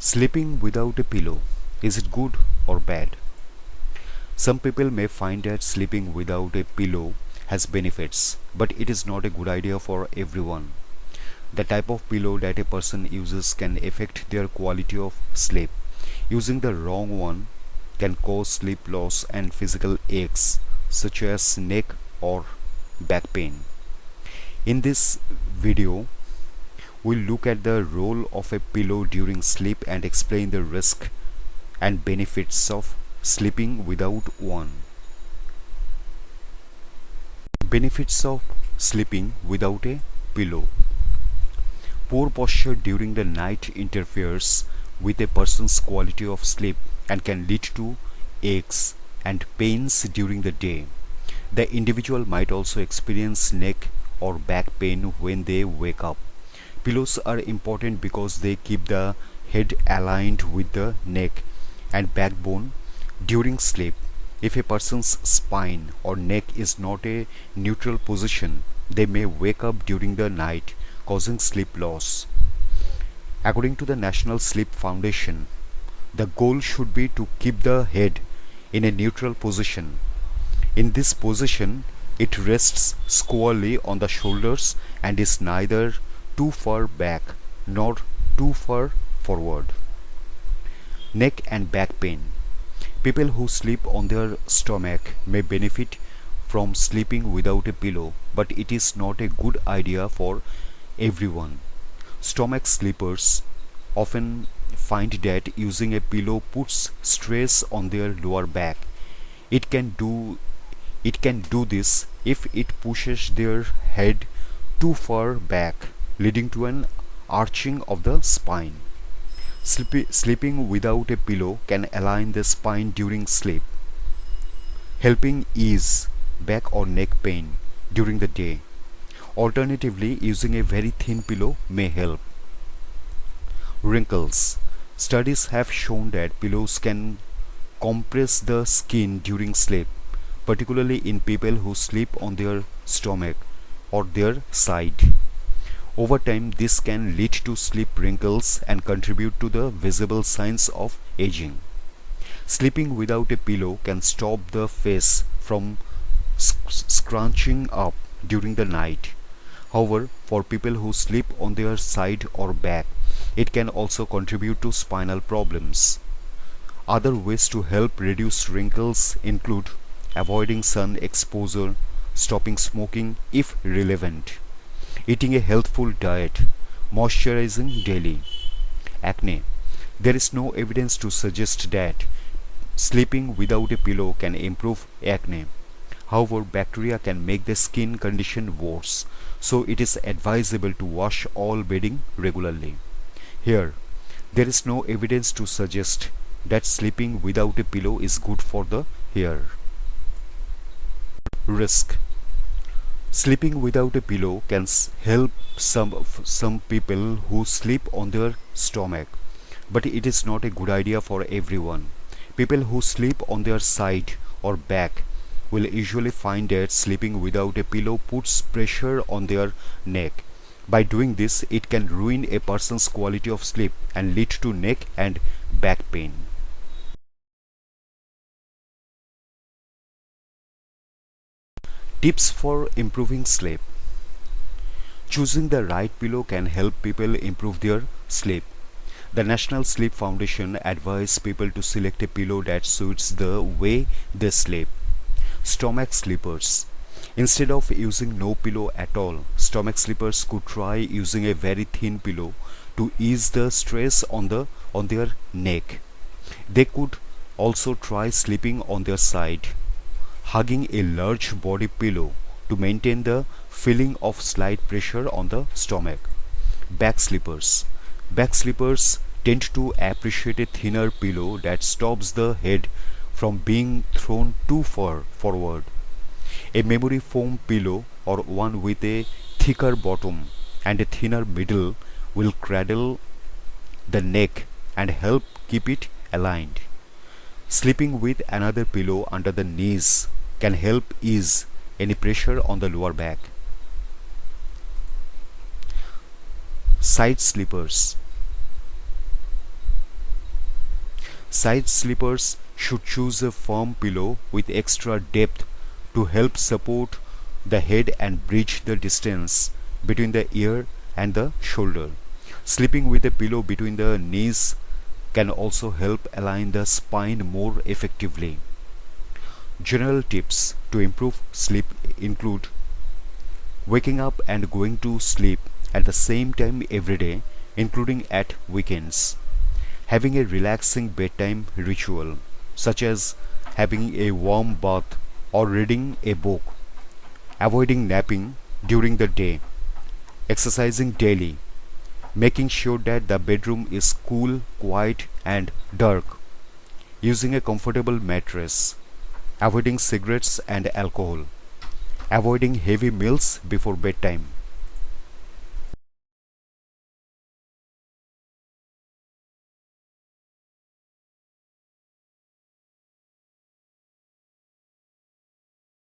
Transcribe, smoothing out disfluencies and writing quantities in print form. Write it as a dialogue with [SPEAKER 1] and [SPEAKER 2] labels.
[SPEAKER 1] Sleeping without a pillow, is it good or bad? Some people may find that sleeping without a pillow has benefits, but it is not a good idea for everyone. The type of pillow that a person uses can affect their quality of sleep. Using the wrong one can cause sleep loss and physical aches such as neck or back pain. In this video, we'll look at the role of a pillow during sleep and explain the risk and benefits of sleeping without one. Benefits of sleeping without a pillow. Poor posture during the night interferes with a person's quality of sleep and can lead to aches and pains during the day. The individual might also experience neck or back pain when they wake up. Pillows are important because they keep the head aligned with the neck and backbone during sleep. If a person's spine or neck is not a neutral position, they may wake up during the night, causing sleep loss. According to the National Sleep Foundation, the goal should be to keep the head in a neutral position. In this position, it rests squarely on the shoulders and is neither too far back nor too far forward. Neck and back pain. People who sleep on their stomach may benefit from sleeping without a pillow, but it is not a good idea for everyone. Stomach sleepers often find that using a pillow puts stress on their lower back. It can do this if it pushes their head too far back, leading to an arching of the spine. Sleeping without a pillow can align the spine during sleep, helping ease back or neck pain during the day. Alternatively, using a very thin pillow may help. Wrinkles. Studies have shown that pillows can compress the skin during sleep, particularly in people who sleep on their stomach or their side. Over time, this can lead to sleep wrinkles and contribute to the visible signs of aging. Sleeping without a pillow can stop the face from scrunching up during the night. However, for people who sleep on their side or back, it can also contribute to spinal problems. Other ways to help reduce wrinkles include avoiding sun exposure, stopping smoking if relevant, eating a healthful diet, moisturizing daily. Acne. There is no evidence to suggest that sleeping without a pillow can improve acne. However, bacteria can make the skin condition worse, so it is advisable to wash all bedding regularly. Here, there is no evidence to suggest that sleeping without a pillow is good for the hair. Risk. Sleeping without a pillow can help some people who sleep on their stomach, but it is not a good idea for everyone. People who sleep on their side or back will usually find that sleeping without a pillow puts pressure on their neck. By doing this, it can ruin a person's quality of sleep and lead to neck and back pain. Tips for improving sleep. Choosing the right pillow can help people improve their sleep. The National Sleep Foundation advises people to select a pillow that suits the way they sleep. Stomach sleepers. Instead of using no pillow at all, stomach sleepers could try using a very thin pillow to ease the stress on their neck. They could also try sleeping on their side, hugging a large body pillow to maintain the feeling of slight pressure on the stomach. Back sleepers. Back sleepers tend to appreciate a thinner pillow that stops the head from being thrown too far forward. A memory foam pillow or one with a thicker bottom and a thinner middle will cradle the neck and help keep it aligned. Sleeping with another pillow under the knees can help ease any pressure on the lower back. Side sleepers. Side sleepers should choose a firm pillow with extra depth to help support the head and bridge the distance between the ear and the shoulder. Sleeping with a pillow between the knees can also help align the spine more effectively. General tips to improve sleep include waking up and going to sleep at the same time every day, including at weekends. Having a relaxing bedtime ritual, such as having a warm bath or reading a book. Avoiding napping during the day. Exercising daily. Making sure that the bedroom is cool, quiet, and dark. Using a comfortable mattress. Avoiding cigarettes and alcohol. Avoiding heavy meals before bedtime.